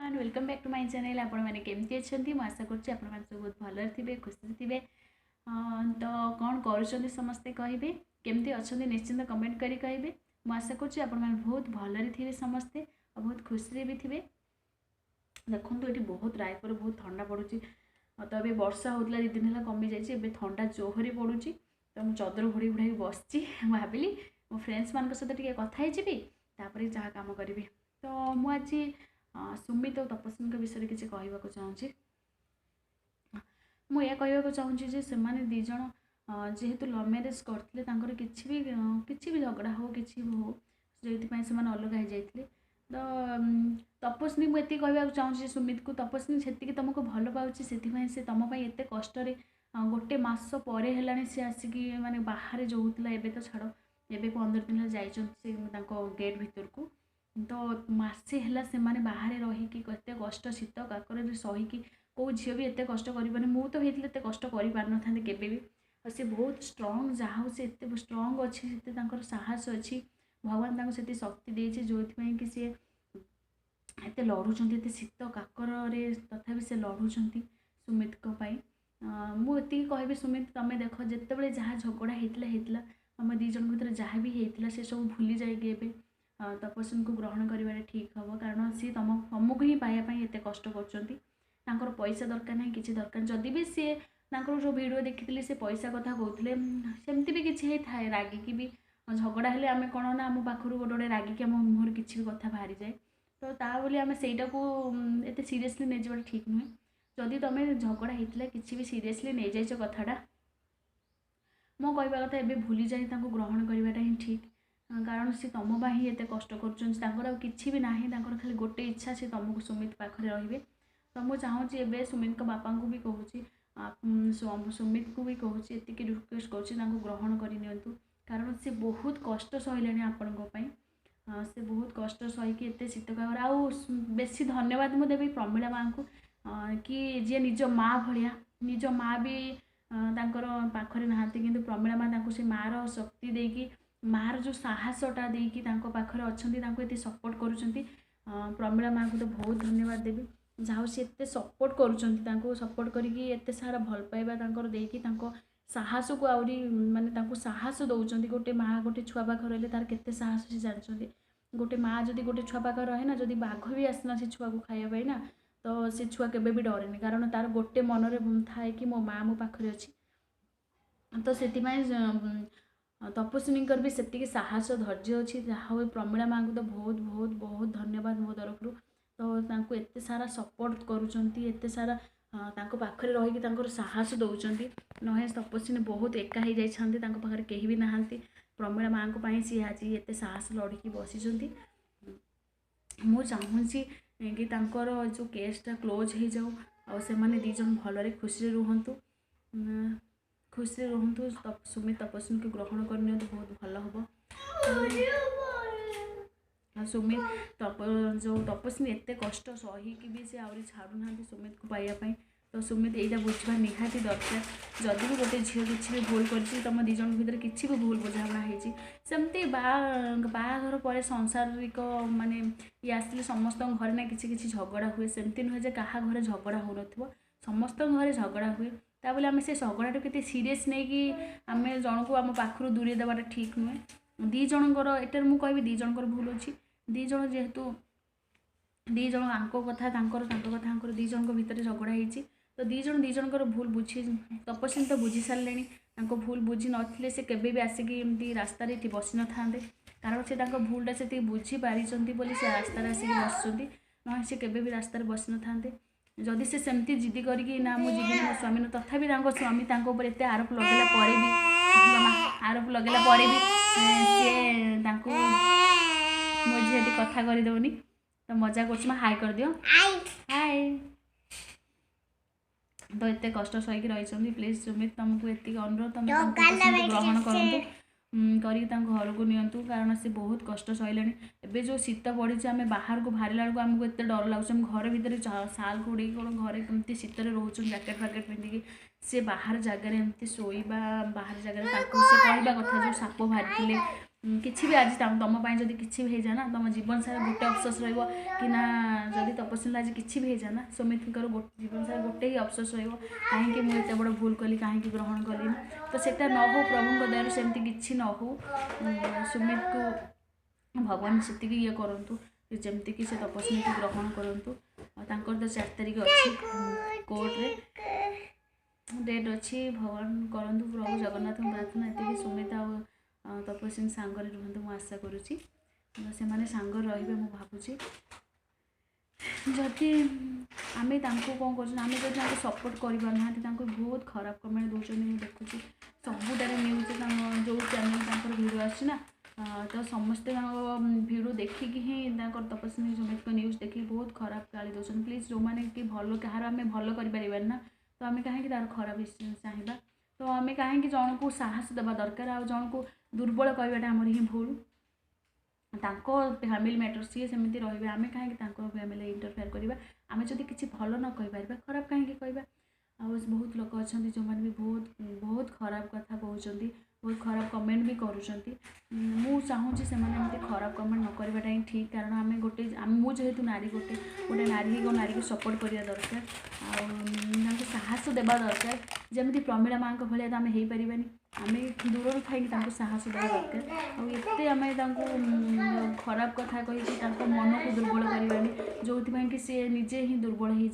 And welcome back to my channel. आपण मैंने केमती अच्छा आशा करुँच आप सब बहुत भल थे खुशी थे। तो कौन कर समस्ते कहे केमती अच्छा निश्चिंत कमेंट करी कहे। मुझे आशा करुँच आप बहुत भलि थे समस्ते और बहुत खुशी भी थे। देखो ये बहुत रायपुर बहुत ठंडा पड़ुची। तो अभी वर्षा होता 2 दिन है कमी जाए ठंडा जोहरी पड़ुची। तो मुझे चदर घोड़ी घोड़ा बस भाविली मो फ्रेंड्स मान सहित कथा तापर जहाँ कम करी। तो मुझे सुमित और तपस्वी विषय किसी कहवाक चाहूँगी। मुझे कहवाक चाहूँगी से दीज जेहेतु लव मैरेज करते किसी भी झगड़ा हो कि हो जो से अलग हो जाते। तो तपस्वी मुझे कहवाक चाहूँगी सुमित को तपस्वी से तुमको भल पाँच से तुम एत कष्ट गोटे मस पर सी आसिक माने बाहर जो होता है तो छाड़ एवं 15 दिन जा गेट भीतर को। तो मसे है माने बाहर रहीकि एत कष्ट शीत काकर सहीकि कौ झी भी एत कष्ट कर मु तो होते एत कष्ट कर पार न था केबे भी। और सी बहुत स्ट्रंग जहाँ से एत स्ट्रंग अच्छी से साहस अच्छी भगवान से शक्ति देती जो कि सी एत लड़ुंट एत शीत काकर तथा से लड़ुंट सुमित मुझे कहि सुमित तुम्हें देख जिते जहाँ झगड़ा होता आम दीज भर जहाँ भी होता से सब भूली जाए तपस्वी को ग्रहण कर ठीक हम कारण सी तुमको ही पाइबापी एत कष्ट कर पैसा दरकार ना कि दरकार जदि भी सी जो वीडियो देखी से पैसा कथा कहते सेमती भी किसी थाए रागिकी भी झगड़ा हेले आम कौन ना आम पाखर गोटे गोटे रागिकी आम मुहर किसी भी कथा बाहरी जाए। तो ता बोली आम सेटा को एत सीरियसली नहीं जावा ठीक नुहे। जदि तुम झगड़ा होता किसी भी सीरियसली नहीं जाइए कथाटा मो कहवा कथा एबे भूली जाए ग्रहण करवाटा ही ठीक। कारण सी तुम ही एत कष्ट कर कि भी ना खाली गोटे इच्छा से तुमको सुमित पाखे रे। तो मुझे चाहूँगी एवं सुमित बापा को भी कहूँ सुमित को भी कहूँ ये रिक्वेस्ट करूँ ग्रहण करनी। कारण से बहुत कष्ट सहले आपण से बहुत कष्ट सहीकि एत शीतकागर आउ बेसी धन्यवाद मुझे देवी प्रमिला माँ को कि जी निज माँ भाया निज माँ भी पाखरे नहांती कि प्रमिला माँ से माँ शक्ति देकी मार जो साहसटा देकी पाखरे अच्छा ये सपोर्ट करुँच। प्रमिला माँ को तो बहुत धन्यवाद देवी जहाँ सी एत सपोर्ट करुँच सपोर्ट करके सारा भल पाइबा देकी साहस को आहरी माने साहस दौरान गोटे माँ गोटे छुआ पाखे रही तार के साहस से जानते गोटे माँ जदि गोटे छुआ पाखे रहे ना जदि बाघ भी आसना से छुआ को खाइबा ना तो से छुआ केबे भी डरेनि कारण तार गोटे मनरे थाए कि मो माँ मो पाखे अच्छी। तो से तपस्विनी भी से साहस धैर्य अच्छी जहाँ प्रमिला माँ को तो बहुत बहुत बहुत धन्यवाद मो तरफ। तो एत सारा सपोर्ट करुँच सारा पाखे रहीकि साहस दौरान नहे तपस्विनी बहुत एका हो जाते कहीं भी नहांती प्रमिला माँ को सी आज एत साहस लड़की बसी। मु चाहूँगी कि जो केसटा क्लोज हो जाऊ और से दीज भलरे खुशी रुहतु खुशी रुहतु। सुमित तपस्विनी को ग्रहण करनी बहुत भल हम। सुमित जो तपस्विनी एत कष्ट सहीकि भी से आहरी छाड़ू ना सुमित को पाइबापी। तो सुमित यहाँ बुझा निहाती दरकार जदि भी गोटे झील किसी भी भूल कर तुम दीज भर किसी भी भूल बुझाणा होमती बाहर पर सांसारिक माने ये आसले समस्त घर ना कि झगड़ा हुए सेमती नुहे क्या घर झगड़ा हो समस्त घर झगड़ा हुए ता बोले आम से झगड़ा के सीरीयस नहीं कि आम जन को आम पाखर दूरे देवाटा ठीक नुहे। दीज एटार मुझे दीज भूल अच्छी दीज जेहेतु दीज आंक कथा कथा दीज भितर झगड़ा होती। तो दीज भूल बुझी तपस्विनी तो बुझी सारे भूल बुझी नथिले से केबे भी आसिक एमती रास्तार ये बसी न था कारण से भूलटा से बुझी पारी से रास्तार आसिक बसुँच ना से केबे भी रास्तार बसी न था। जदि से सेमती जिद्दी करके ना मुझे मो स्वामी तथापि स्वामी एत आरोप लगेला भी आरोप लगेला भी सी मुझे कथा करदेवनी। तो मजा कर हाई कर दियो हाय। तो एत कष्ट सहीकि रही प्लीज सुमित तुमको ये अनुरोध तुम ग्रहण करूँ घर को नियंतु कारण से बहुत कष्ट सहले। एवं जो शीत बढ़ी आम बाहर को बाहर बेलू आमको एत डर लगुच घर भितर साल घोड़े कौन घर कमी शीत रोच जैकेट फैकेट पिंधिकी से बाहर जगार एमती शोवा बाहर जगह से कहवा कथा जो साप बाहरी किसी भी आज तुम जब किसी भी हो ना तुम जीवन सारा गोटे अफसोस रहा कि ना जदि तपस्विनी आज किसी भी हो ना सुमित जीवन सारा गोटे ही अफसोस रही मुझे बड़ भूल कली कहीं ग्रहण कली तो सेटा न हो प्रभु दयार सेमती किसी न हो सुमित को भगवान से ये करूँ जमती कि से तपस्विनी को ग्रहण करूँ तो 4 तारिख अच्छी कोर्टे डेट अच्छी भगवान करूँ प्रभु जगन्नाथ प्रार्थना ये सुमित आ तपस्विनी सांगरे रुहतु मु आशा करुँची से मैंने सांग रे मु भावुची जदि आम कौन कर सपोर्ट करना बहुत खराब कमेंट दौरान मुझे देखुची सबुटारे न्यूज जो चैनल भिडियो आना तो समस्ते भिडियो देखिकी ही तपस्विनी सुमित को न्यूज देखिए बहुत खराब गाली दौरान प्लीज जो मैंने कि भल कहार आम भल कर ना तो आम कहीं तार खराब चाहिए तो आम कहीं जन को साहस देवा दरकार आ जन को दुर्बल कहवाटा आमर ही भूल फैमिली मैटर सी सेमती रही आम कहीं फैमिली इंटरफेयर करवा आम जब किसी भल न कहीपर खराब कहीं कहवा आ बहुत लोग अच्छा जो मैंने भी बहुत खराब कथा कहते बहुत खराब कमेंट भी करुँच मु चाहूँगी से खराब कमेंट न करवाटा ही ठीक कारण आम गोटे मुझे नारी गोटे नारी नारी को सपोर्ट करवा दरकार आ साहस देवा दरकार जमी प्रमीला माँ भाया तो आम हो पारानी आम दूर थी साहस देवा दरकार आम खराब कथा कही मन को दुर्बल करवानी जो कि सी निजे ही दुर्बल हो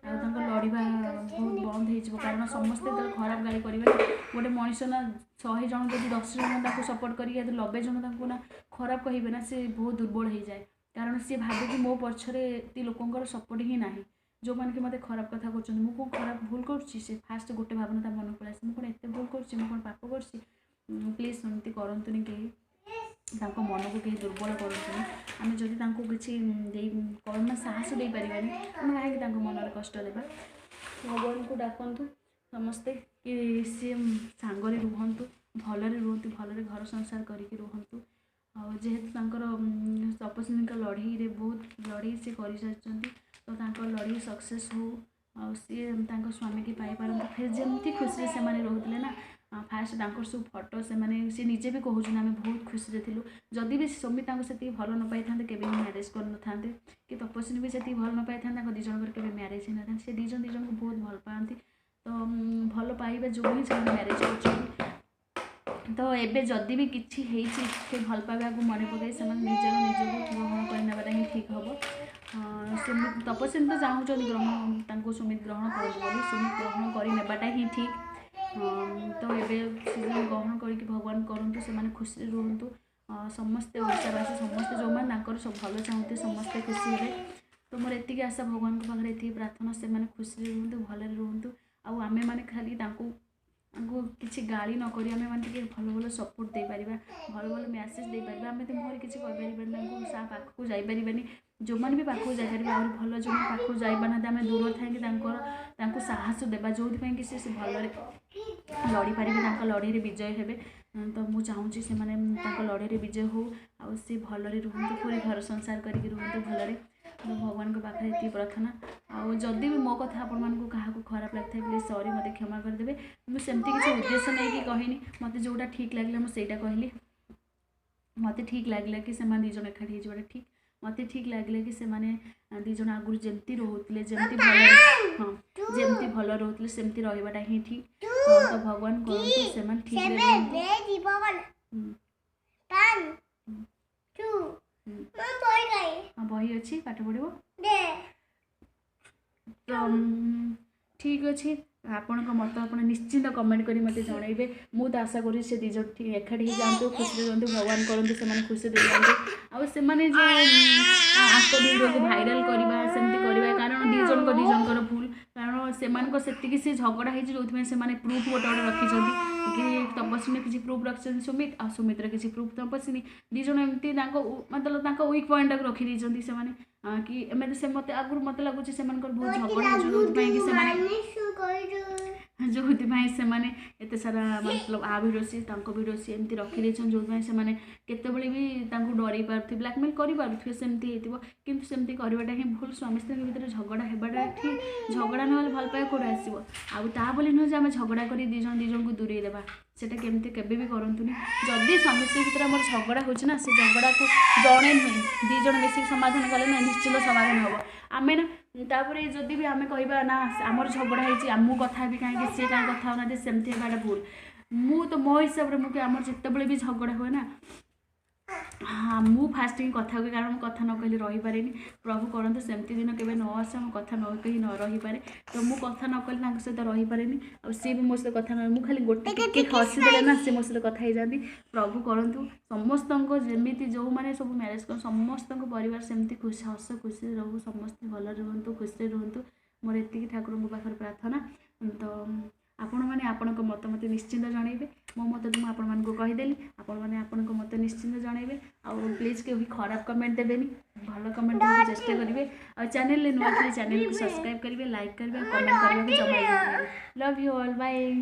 लड़वा बहुत बंद हो कारण समस्ते खराब गाली करेंगे गोटे मनीष ना 100 जन जब 10 जन सपोर्ट करेंगे 90 जन ना खराब कहे ना सी बहुत दुर्बल हो जाए कारण सी भावे कि मो पछरे ये लोकंर सपोर्ट ही ना जो मैंने कि मत खराब कथा कर कौन खराब भूल कर फास्ट गोटे भावना मन को आसे मुझे एत भूल कर पाप कर प्लीज सेमती करतुनि कहीं मन को कहीं दुर्बल करूँ आम जब किसी साहस दे पारानी आम कहीं मन में कष्ट देवा भगवान को डाकतु समस्ते कि सी सांगरे रुहतु भलरे रुहतु भलरे घर संसार करके रुहतु जेहेतु तपस्विनी लड़ई बहुत लड़ई सी कर तो लड़ई सक्सेस हो सी स्वामी की पाई पारत फिर जमती खुशी से रोते ना फास्ट सब फटो से निजे भी कहूँ आम बहुत खुशी थी जदि भी सुमित से भल न पाई था मैरेज कर न कि तपस्विनी भी से भल न पाई था दी जन के मैरेज ही ना से दीज को बहुत भल पाती तो भल पाइबा जो ही से मैरेज कर तो एबे जदि भी किसी से भल पाइबा को मन पकई से निजक ग्रहण करनेबाटा ही ठीक हम सुमित तपस्विनी तो चाहूँ ग्रहण सुमित ग्रहण कर सुमित ग्रहण करनेबाटा ही ठीक तो ये ग्रहण करके भगवान करूँ से खुशी रुहतु समस्ते ओडावासी समस्ते जो मैंने सब भल चाहते समस्ते खुशी हे तो मोर एति आशा भगवान को पाखे ये प्रार्थना से खुशी रुहतु भल रुहतु आम मैंने खाली किसी गाली नक आम भल भल सपोर्ट दे पार भल भल मैसेज दे पार आम तो मुहर किसी कहीपर पाखक जापरानी जो मैंने भी पाखक जापर आ भल जो पाखक जापार आम दूर थी साहस देवा जो कि सी भल लड़ी पारे लड़ई विजय हे तो मुझे चाहूँगी से लड़ई विजय हो आ सी भलरे रुहतु पूरी घर संसार करके रुहतु भलरे तो भगवान को पाखे ये प्रार्थना आदि भी मो कथा आपण क्या खराब लगता है प्लीज सॉरी मत क्षमा करदे मुझे सेमती किसी उद्देश्य नहीं कि कहनी मत जोटा ठीक लगे मुझे कहली मत ठीक लगे कि से दीज एकाठी होगा ठीक मत ठीक लगे कि से दीज आगुरी जमती रोते जमती भल हाँ जमती भल रोते सेमती रहीबाटा ही ठीक तो भगवान कहते से ठीक बही अच्छी पाठ पढ़ो तो ठीक अच्छे आपण मत आप निश्चिंत कमेंट कर मत जनइबे मुझे आशा करी से दीज एकाठी जातु खुशी रुहतु भगवान करते से खुशी दे जाते जो आक वीडियो को भाइराल करवा सेमती करवा कारण दीजन भूल कारण से झगड़ा है जो प्रूफ गोटे गोटे रखी कि तपस्विनी किसी प्रूफ रखी सुमित आ सुमित्र किसी प्रूफ तपस्विनी दीज एमती मतलब वीक पॉइंट रखी से कि से मत आगुरी मत लगुच से बहुत झगड़ा जो जो से माने एते सारा मतलब आ भिडियो सी भिडियो सी एमती रखी जो से केतबले भी डरी पार्थि ब्लैकमेल कर पारे सेमती किंतु सेमती करवाटा ही भूल स्वामी स्त्री भितर झगड़ा हेबाटा ठीक झगड़ा ना भल पाए कौट आसो आ बोली नुह आम झगड़ा कर दीज को दूरे देवा सेटा केमती केबे भी करतुनि जदि स्वामी स्त्री भितर आम झगड़ा होना से झगड़ा को जड़े नुहे दीज मिसिक समाधान कले ना निश्चित समाधान हम आम ना तापर जदि भी आम कह ना आमर झगड़ा होती आमू कथा भी कहीं सी कहीं कथा होना सेमती होगा भूल मु तो मो हिसाब से आमर जिते भी झगड़ा हुए ना हाँ मु फास्ट ही कथा हुए कारण कथा न कहले रही पारे प्रभु करते सेमती दिन के न आसे कथा न कही न रही पारे तो मु कथा न कहले सहित रही पारे और सी भी मो सहित कथा न मु खाली गोटे हसीदे ना सी मो सहित कथा हो जाती प्रभु करूँ समस्त जमी जो मैंने सब मैरेज कर समस्त परिवार सेमती खुश हस खुशी रहू समस्त भल रुहतु खुशी रुहतु मोर एति ठाकुर पाखे प्रार्थना तो आपण मैंने आपण मत निश्चिंत जनइबे मो मत तो मुझे कहीदेली आपण मैंने आपण मत निश्चिंत जनइबे आउ प्लीज के भी खराब कमेंट देवेनि भल कमेंट देने चेष्टा करेंगे और चैनल नुआ थे चैनल को सब्सक्राइब करेंगे लाइक करेंगे कमेंट करेंगे जमा लव यू ऑल बाय।